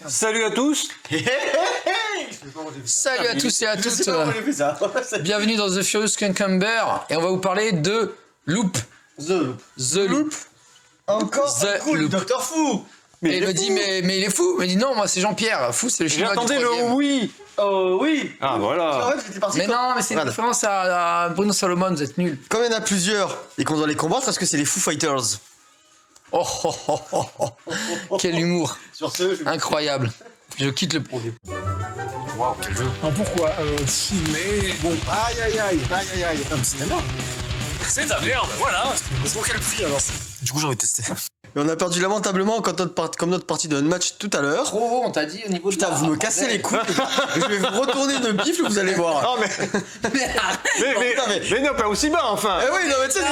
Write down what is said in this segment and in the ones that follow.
Salut à tous. Salut à tous et à toutes. Bienvenue dans The Furious Cucumber et on va vous parler de Loop. The Loop. Encore The un coup, le Loop. Docteur Fou. Et il me dit mais il est fou. Il me dit non, moi c'est Jean-Pierre. Fou c'est le chinois du J'attendais troisième. le oui. Oh oui. Ah voilà. En fait, j'étais parti Mais comme- non, mais c'est une Voilà. référence à Bruno Salomon, vous êtes nuls. Comme il y en a plusieurs et qu'on doit les combattre, est-ce que c'est les Foo Fighters? Oh, oh, oh, oh, oh. Quel humour. Sur ce, Incroyable. Je quitte le projet. Waouh, quel jeu. Alors pourquoi mais bon, aïe. Comme cinéma. c'est de la merde, voilà. C'est pour quel prix alors? Du coup, j'ai envie de tester. Et on a perdu lamentablement comme notre partie de match tout à l'heure. Trop haut, on t'a dit au niveau de Putain, vous me cassez les couilles. Je vais vous retourner de bifle, vous allez voir. Non mais mais non pas aussi bas enfin. Eh oui, non mais tu sais, c'est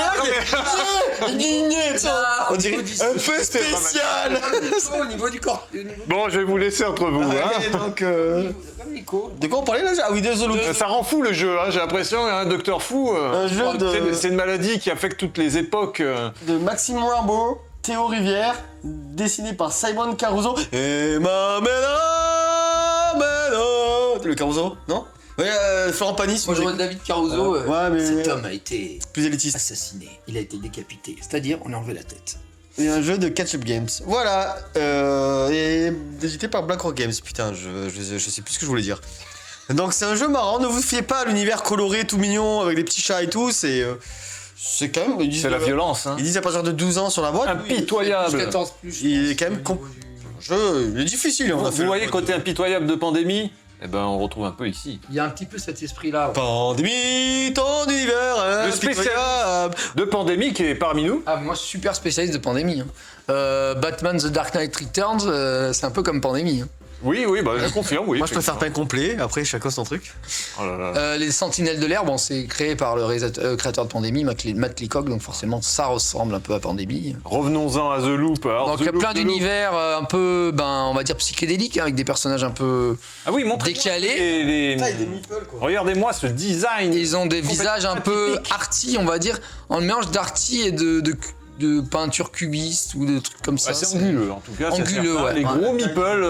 là on dirait un peu spécial. Au niveau du corps. Bon, je vais vous laisser entre vous. Hein. Et donc, Comme Nico. de quoi on parlait là? Ah oui, désolé. Ça rend fou le jeu. Hein. J'ai l'impression un Docteur Fou. Un jeu C'est une maladie qui affecte toutes les époques. de Maxime Moirbeau, Théo Rivière, dessiné par Simon Caruso. Et ma le Caruso, non? Ouais, Florent Pagny. Moi j'aurais David Caruso. Ouais, mais Cet homme a été plus élitiste. assassiné. Il a été décapité. C'est-à-dire, on a enlevé la tête. Et un jeu de catch-up games. Voilà. Et édité par BlackRock Games. Putain, je sais plus ce que je voulais dire. Donc c'est un jeu marrant. Ne vous fiez pas à l'univers coloré, tout mignon, avec des petits chats et tout. C'est quand même. Ils disent, C'est la violence. Hein. Ils disent à partir de 12 ans sur la boîte. Impitoyable. 14 plus. Il est quand même le jeu, il est difficile. On a fait Vous le voyez mode côté impitoyable de pandémie. Eh ben on retrouve un peu ici. Il y a un petit peu cet esprit-là. Ouais. Pandémie, ton univers Le spécialiste impitoyable. de pandémie qui est parmi nous. Ah, moi, je suis super spécialiste de pandémie. Hein. Batman The Dark Knight Returns, c'est un peu comme pandémie. Hein. Oui, bah je confirme, oui. Moi je préfère pain complet, après chacun son truc. Oh là là. Les Sentinelles de l'air, bon, c'est créé par le créateur de Pandémie, Matt Leacock, donc forcément ça ressemble un peu à Pandémie. Revenons-en à The Loop. Alors, Donc The il y a Loop, plein The Loop. d'univers un peu, on va dire psychédéliques, hein, avec des personnages un peu Ah oui, montrez décalés. des meeples quoi. Regardez-moi ce design. Ils ont des visages un peu arty, on va dire, en mélange d'arty et de peinture cubiste ou de trucs comme ça. Ouais, c'est anguleux en tout cas. c'est Anguleux, certain. ouais. Les gros meeples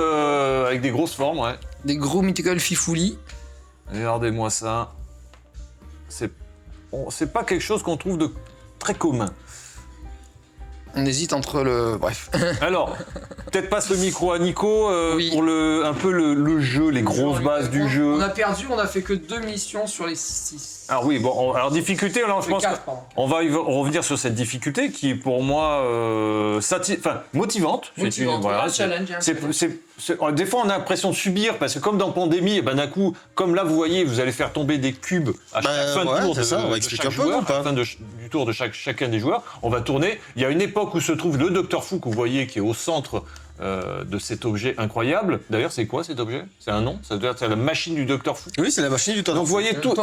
avec des grosses formes, ouais. Des gros mythical fifoulis. Regardez-moi ça. C'est pas quelque chose qu'on trouve de très commun. On hésite entre le... Bref. Alors, peut-être passe le micro à Nico Oui. pour un peu le jeu, les grosses bases du jeu. On a perdu, on a fait que 2 missions sur les 6. Alors oui, bon, alors difficulté, alors je pense qu'on va revenir sur cette difficulté qui est pour moi motivante. Challenge. Des fois on a l'impression de subir parce que comme dans Pandémie, et ben d'un coup, comme là vous voyez, vous allez faire tomber des cubes à chaque fin de tour c'est ça, on va expliquer un peu, joueur, ou pas à la fin du tour de chacun des joueurs. On va tourner. Il y a une époque où se trouve le Docteur Fou que vous voyez qui est au centre de cet objet incroyable. D'ailleurs, c'est quoi cet objet? C'est un nom? Ça doit être la machine du Docteur Fou. Oui, c'est la machine du temps. Donc vous voyez tout.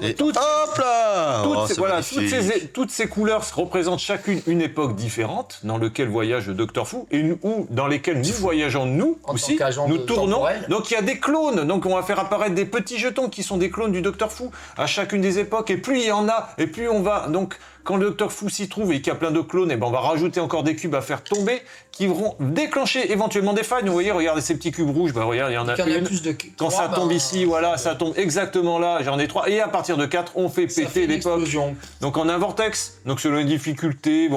Et Toutes- hop là. Oh, c'est magnifique. toutes ces couleurs représentent chacune une époque différente dans laquelle voyage le Docteur Fou ou dans lesquelles nous voyageons nous En tant aussi. qu'agent Nous de tournons. temporel. Donc il y a des clones. Donc on va faire apparaître des petits jetons qui sont des clones du Docteur Fou à chacune des époques. Et plus il y en a, et plus on va. Donc quand le Docteur Fou s'y trouve et qu'il y a plein de clones, et ben on va rajouter encore des cubes à faire tomber qui vont déclencher éventuellement des failles. Vous voyez, regardez ces petits cubes rouges. Ben regarde, il y en a une. Quand ça tombe ici, voilà, ça tombe exactement là, j'en ai 3. Et à partir de 4, on fait péter l'époque. Donc on a un vortex, donc selon les difficultés,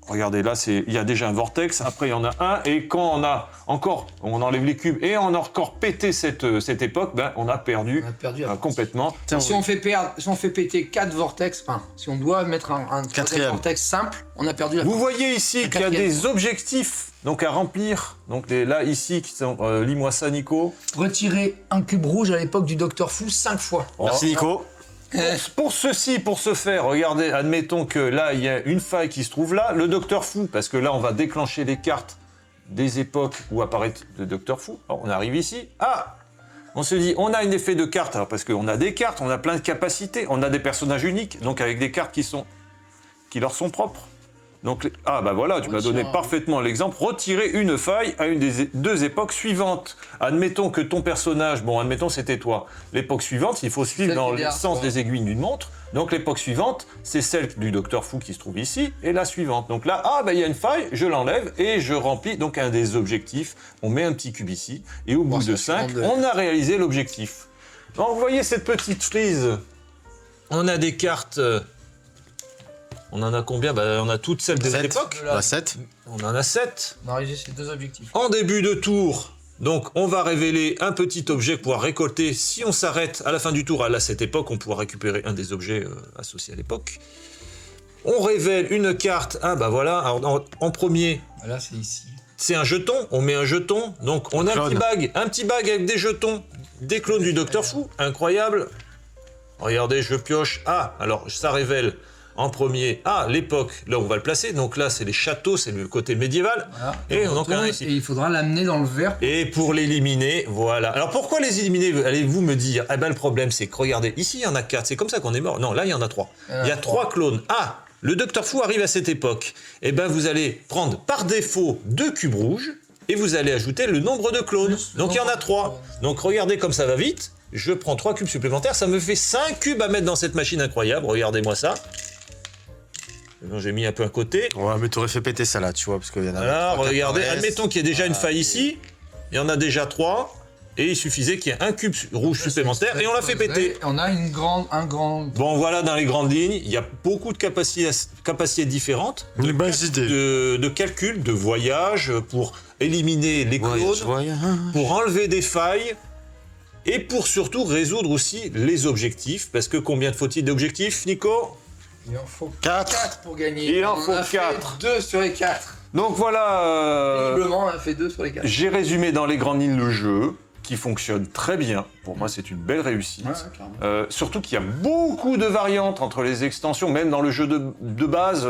regardez là, il y a déjà un vortex, après il y en a un, et quand on enlève les cubes et on a encore pété cette époque, on a perdu, complètement. Si on fait péter 4 vortex, si on doit mettre un Quatrième vortex simple, on a perdu la Vous voyez ici qu'il y a quatrième. des objectifs donc à remplir, donc là ici, qui sont, lis-moi ça Nico. Retirer un cube rouge à l'époque du Docteur Fou 5 fois. Merci Nico. Pour ce faire, regardez, admettons que là, il y a une faille qui se trouve là, le Docteur Fou, parce que là, on va déclencher les cartes des époques où apparaît le Docteur Fou. Alors, on arrive ici. Ah! On se dit, on a un effet de cartes, alors, parce qu'on a des cartes, on a plein de capacités, on a des personnages uniques, donc avec des cartes qui leur sont propres. Donc, ah bah voilà, tu m'as donné parfaitement l'exemple. Retirer une faille à une des deux époques suivantes. Admettons que ton personnage, bon, admettons c'était toi. L'époque suivante, il faut suivre dans le sens des aiguilles d'une montre. Donc l'époque suivante, c'est celle du Docteur Fou qui se trouve ici, et la suivante. Donc là, ah bah il y a une faille, je l'enlève et je remplis donc un des objectifs. On met un petit cube ici, et au bout de 5, on a réalisé l'objectif. Donc vous voyez cette petite frise. On a des cartes... On en a combien? Bah, on a toutes celles des époques. On a 7. On en a 7. On a réalisé ces 2 objectifs. En début de tour, donc on va révéler un petit objet pour pouvoir récolter. Si on s'arrête à la fin du tour à cette époque, on pourra récupérer un des objets associés à l'époque. On révèle une carte. Ah bah voilà, alors, en premier... Là, c'est ici. C'est un jeton, on met un jeton. Donc on a un petit bag avec des jetons, des clones du Docteur Fou. Incroyable. Regardez, je pioche. Ah, alors ça révèle... En premier, l'époque, là on va le placer, donc là c'est les châteaux, c'est le côté médiéval, voilà. Et donc un ici. Et il faudra l'amener dans le verre. Et pour l'éliminer, voilà. Alors pourquoi les éliminer? Allez-vous me dire? Eh ben le problème c'est que regardez, ici il y en a 4, c'est comme ça qu'on est mort. Non, là il y en a 3. Il y a 3 clones. Le Docteur Fou arrive à cette époque. Eh ben vous allez prendre par défaut 2 cubes rouges, et vous allez ajouter le nombre de clones. Donc il y en a 3. Donc regardez comme ça va vite, je prends 3 cubes supplémentaires, ça me fait 5 cubes à mettre dans cette machine incroyable, regardez-moi ça. J'ai mis un peu à côté. Ouais, mais t'aurais fait péter ça là, tu vois, parce qu'il y en a. Alors, regardez, admettons qu'il y ait déjà une faille ici. Il y en a déjà 3. Et il suffisait qu'il y ait un cube rouge supplémentaire et on l'a fait péter. On a un grand... Bon, voilà, dans les grandes lignes, il y a beaucoup de capacités différentes. De calcul, de voyage, pour éliminer les clones, pour enlever des failles. Et pour surtout résoudre aussi les objectifs. Parce que combien faut-il d'objectifs, Nico? Il en faut 4 pour gagner. Il en faut 4. 2 sur les 4. Donc voilà. Visiblement, on a fait 2 sur les 4. J'ai résumé dans les grandes lignes le jeu, qui fonctionne très bien. Pour moi, c'est une belle réussite. Surtout qu'il y a beaucoup de variantes entre les extensions, même dans le jeu de base.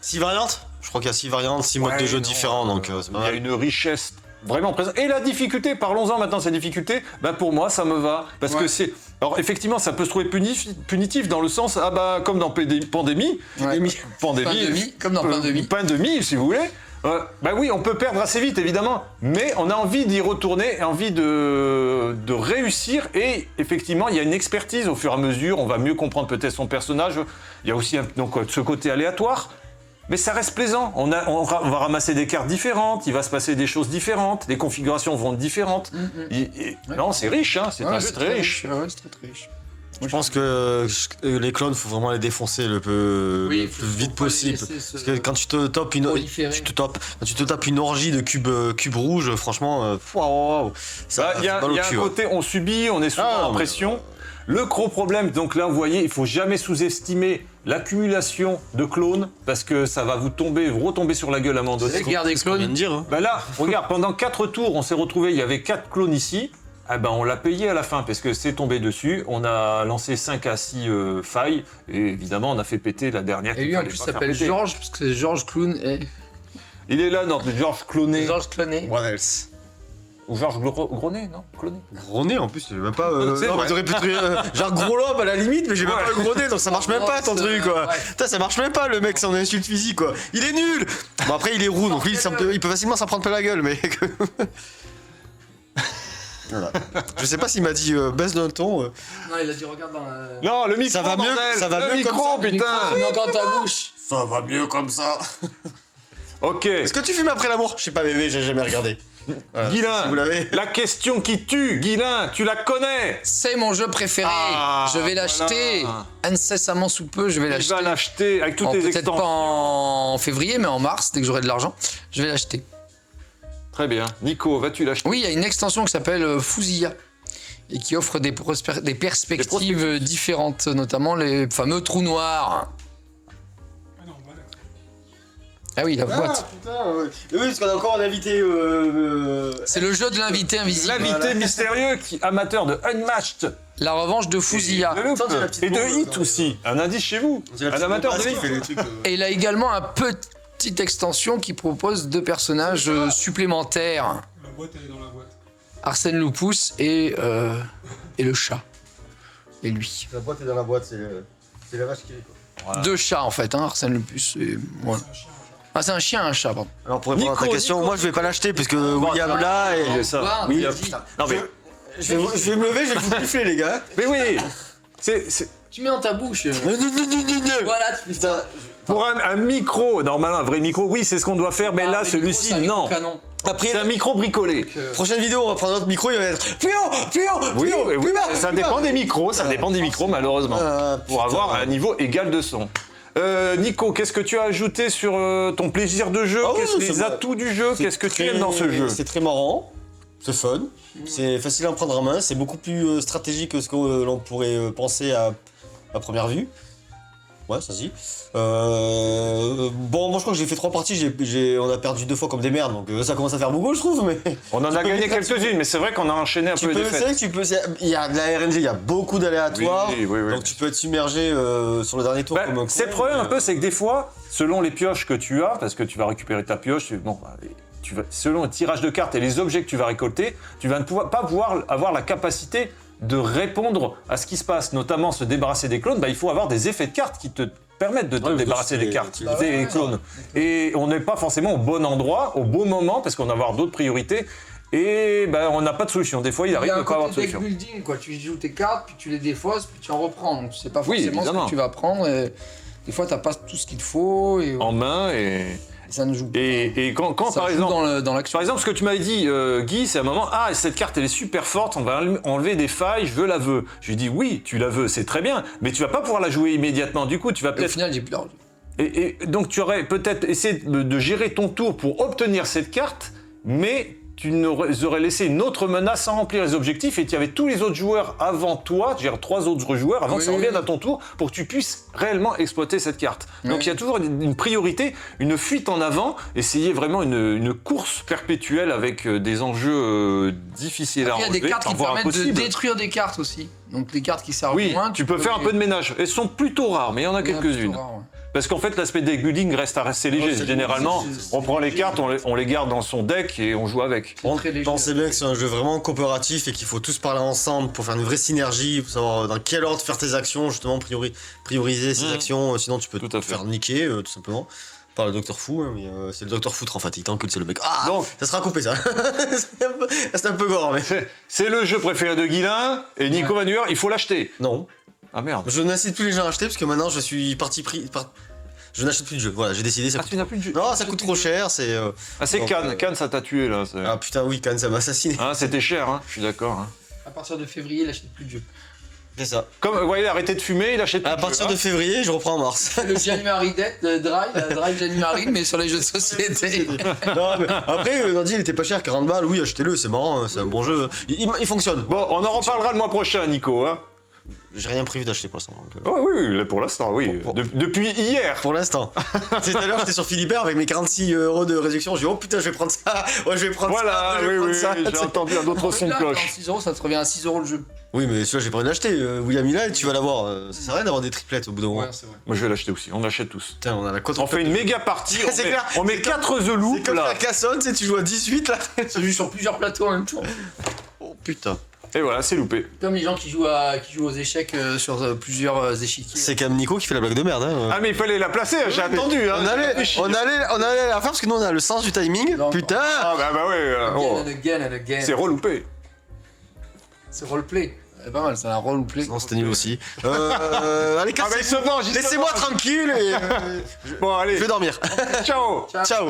6 variantes? Je crois qu'il y a 6 variantes, 6 modes de jeu différents, donc il y a une richesse vraiment présente. Et la difficulté, parlons-en maintenant de sa difficulté, pour moi, ça me va. Parce que c'est... Alors effectivement, ça peut se trouver punitif dans le sens, comme dans Pandémie, comme dans Pandémie, si vous voulez. Oui, on peut perdre assez vite, évidemment, mais on a envie d'y retourner, envie de réussir, et effectivement, il y a une expertise au fur et à mesure, on va mieux comprendre peut-être son personnage, il y a aussi ce côté aléatoire, mais ça reste plaisant, on va ramasser des cartes différentes, il va se passer des choses différentes, les configurations vont être différentes. Non, c'est riche, hein, c'est un jeu très riche. Ouais, c'est très riche. Je pense que les clones, faut vraiment les défoncer le plus vite possible. Parce que quand tu te tapes une orgie de cubes rouges, franchement, il y a un côté, on subit, on est souvent en pression. Le gros problème, donc là, vous voyez, il faut jamais sous-estimer l'accumulation de clones, parce que ça va vous retomber sur la gueule à un moment donné. Regardez, clones. Là, regarde, pendant 4 tours, on s'est retrouvé, il y avait 4 clones ici. On l'a payé à la fin, parce que c'est tombé dessus. On a lancé 5 à 6 failles, et évidemment, on a fait péter la dernière. Et lui, en plus, s'appelle Georges, parce que c'est Georges Clown et... Il est là, non, Georges Cloné. Georges Cloné. What else? Ou Georges Gronet, non? Cloné. Gronet en plus, j'ai même pas. T'aurais pu genre gros lobe à la limite, mais j'ai même pas le Gronet, donc ça marche même pas ton truc quoi. Putain, ça marche même pas le mec, c'est en insulte physique quoi. Il est nul. Bon après il est roux, donc lui il peut facilement s'en prendre plein la gueule, mais. Voilà. Je sais pas s'il m'a dit baisse d'un ton. Non, il a dit regarde dans la. Non, le micro. Ça va mieux, ça va mieux comme ça. Putain. Dans ta bouche. Ça va mieux comme ça. Ok. Est-ce que tu fumes après l'amour? Je sais pas bébé, j'ai jamais regardé. Voilà, Guilain, si vous l'avez. la question qui tue, Guilain, tu la connais. C'est mon jeu préféré. Je vais l'acheter incessamment sous peu. Je vais l'acheter. Tu vas l'acheter avec toutes les extensions. Peut-être pas en février, mais en mars, dès que j'aurai de l'argent, je vais l'acheter. Très bien. Nico, vas-tu l'acheter? Oui, il y a une extension qui s'appelle Fouzilla et qui offre des perspectives différentes, notamment les fameux trous noirs. Ah oui, la boîte. Putain, ouais. Oui, parce qu'on a encore un invité. C'est le jeu de l'invité invisible. L'invité mystérieux amateur de Unmatched. La revanche de Fouzilla. Et de Hit aussi. Un indice chez vous. Un amateur de Hit. Et il a également un petite extension qui propose 2 personnages supplémentaires. La boîte, elle est dans la boîte. Arsène Loupousse et le chat. Et lui. La boîte est dans la boîte, c'est la vache qui est quoi. Voilà. 2 chats en fait, hein, Arsène Loupousse et... Ouais. C'est un chien. Ah, c'est un chien, un chat, pardon. Alors pour répondre à ta Nico, question, Nico. moi je vais pas l'acheter parce que William là et... ça. Bah, Oui, vas-y. putain. Non mais... Je vais me lever, je vais vous bouffer les gars. Mais oui, c'est Tu mets dans ta bouche. Non. Voilà, tu fais ça. pour un micro, normalement un vrai micro, oui, c'est ce qu'on doit faire, mais Ah, là, mais celui-ci, micro, c'est un non. micro canon. Après, C'est un micro bricolé. prochaine vidéo, on va prendre notre micro, il va être plus haut, Oui, plus haut, oui, plus bas, ça plus dépend bas. des micros, ça dépend des micros, malheureusement. Pour putain. avoir un niveau égal de son. Nico, qu'est-ce que tu as ajouté sur ton plaisir de jeu? Ah oui, Qu'est-ce c'est les bon. atouts du jeu? Qu'est-ce que tu aimes dans ce jeu? C'est très marrant, c'est fun, c'est facile à prendre en main, c'est beaucoup plus stratégique que ce que l'on pourrait penser à première vue. Ouais, ça si. Bon, moi je crois que j'ai fait 3 parties, on a perdu 2 fois comme des merdes, donc ça commence à faire beaucoup, je trouve, mais... On en a gagné quelques-unes, mais c'est vrai qu'on a enchaîné un peu les C'est défaites. vrai que il y a de la RNG, il y a beaucoup d'aléatoires, Oui, oui, oui. donc tu peux être submergé sur le dernier tour Bah, comme un c'est le con, problème un mais, peu, c'est que des fois, selon les pioches que tu as, parce que tu vas récupérer ta pioche, selon le tirage de cartes et les objets que tu vas récolter, tu vas ne pas pouvoir avoir la capacité de répondre à ce qui se passe, notamment se débarrasser des clones. Bah, il faut avoir des effets de cartes qui te permettent de te Ouais, débarrasser c'est- des cartes, Bah des clones. Et on n'est pas forcément au bon endroit, au bon moment, parce qu'on va avoir d'autres priorités. Et ben, on n'a pas de solution. Des fois, il Il y arrive a de un pas avoir de côté deck solution. building, quoi. Tu joues tes cartes, puis tu les défausses, puis tu en reprends. Donc tu sais pas Oui, forcément ce évidemment. que tu vas prendre. Et des fois, t'as pas tout ce qu'il te faut. Et En main et ça ne joue pas. quand Ça par joue exemple. dans l'action. Par exemple, ce que tu m'avais dit, Guy, c'est à un moment, ah, cette carte, elle est super forte, on va enlever des failles, je veux la veux. Je lui dis, oui, tu la veux, c'est très bien, mais tu vas pas pouvoir la jouer immédiatement. Du coup, tu vas Et au peut-être... final, j'ai plus d'argent. Et donc, tu aurais peut-être essayé de gérer ton tour pour obtenir cette carte, mais tu aurais laissé une autre menace sans remplir les objectifs, et tu avais tous les autres joueurs avant toi, c'est-à-dire 3 autres joueurs, avant Oui, que ça oui, revienne oui. à ton tour, pour que tu puisses réellement exploiter cette carte. Donc, Oui. il y a toujours une priorité, une fuite en avant, essayer vraiment une course perpétuelle avec des enjeux difficiles à Il y a relever, des cartes qui te voire permettent de impossibles. détruire des cartes aussi. Donc les cartes qui servent Oui, moins. tu peux faire un peu de ménage. Elles sont plutôt rares, mais il y en a quelques-unes. Parce qu'en fait, l'aspect deck building reste assez léger. c'est- Généralement, c'est on prend les léger. cartes, on les garde dans son deck et on joue avec. On très léger. pensez bien que c'est un jeu vraiment coopératif et qu'il faut tous parler ensemble pour faire une vraie synergie, pour savoir dans quel ordre faire tes actions, justement prioriser ses actions, sinon tu peux Tout te à fait. faire niquer, tout simplement. Par le Docteur Fou, hein, mais c'est le Docteur Foutre en fait, il t'encule, c'est le mec. Ah, Donc- ça sera coupé ça. c'est un peu gore, mais... C'est le jeu préféré de Guilain, et Nico Vanuer, il faut l'acheter. Non, Ah merde. je n'incite plus les gens à acheter parce que maintenant je suis parti pris... Je n'achète plus de jeu, voilà, j'ai décidé, ça Ah, coûte... tu n'as plus de jeu. Non, ça coûte trop cher, c'est... Ah, c'est donc, Cannes. Cannes, ça t'a tué, là. Ah putain, oui, Cannes, ça m'a assassiné. Hein, c'était cher, hein. Je suis d'accord. Hein. À partir de février, il achète plus de jeux. C'est ça. Comme, vous voyez, il a arrêté de fumer, il achète plus À de partir jeux, de février, je reprends en mars. Le January Debt, le Drive January, mais sur les jeux de société. Non, mais après, Nandi, il était pas cher, 40 balles, oui, achetez-le, c'est marrant, hein, c'est un bon jeu. Il fonctionne. Bon, on en reparlera le mois prochain, Nico. Hein. J'ai rien prévu d'acheter pour l'instant. donc, Oh, oui, oui, là, pour l'instant, oui. Bon. Depuis hier. Pour l'instant. Tout à l'heure, j'étais sur Philibert avec mes 46 € de réduction. J'ai dit, oh putain, je vais prendre ça. Ouais, je vais prendre Voilà, ça. je vais oui, prendre oui, ça. j'ai entendu un autre son de Là, cloche. 46 €, ça te revient à 6 € le jeu. Oui, mais celui-là, j'ai pas envie d'acheter. William Hilla, tu vas l'avoir. Ça sert à rien d'avoir des triplettes au bout d'un moment. Ouais, c'est vrai. Moi, je vais l'acheter aussi. On l'achète tous. Putain, on a la cote. On fait une méga partie. C'est clair. On met 4 The Loop, C'est comme là. la cassonne, tu sais, tu joues à 18 là. Ça joue sur plusieurs plateaux en même temps. Oh putain. Et voilà, c'est loupé. Comme les gens qui jouent aux échecs sur plusieurs échiquiers. C'est quand même Nico qui fait la blague de merde. Hein. Ah, mais il fallait la placer, j'ai attendu. Hein. On allait la faire parce que nous on a le sens du timing. Non, Putain. Ah, bah ouais. oh. Again and again. C'est reloupé. C'est roleplay. C'est pas mal, c'est un roleplay. Non, c'était nul aussi. Allez, Ah, bah, il cassez-vous. se venge, il se Laissez-moi venge. tranquille et Bon, allez. je vais dormir. Ciao. Ciao.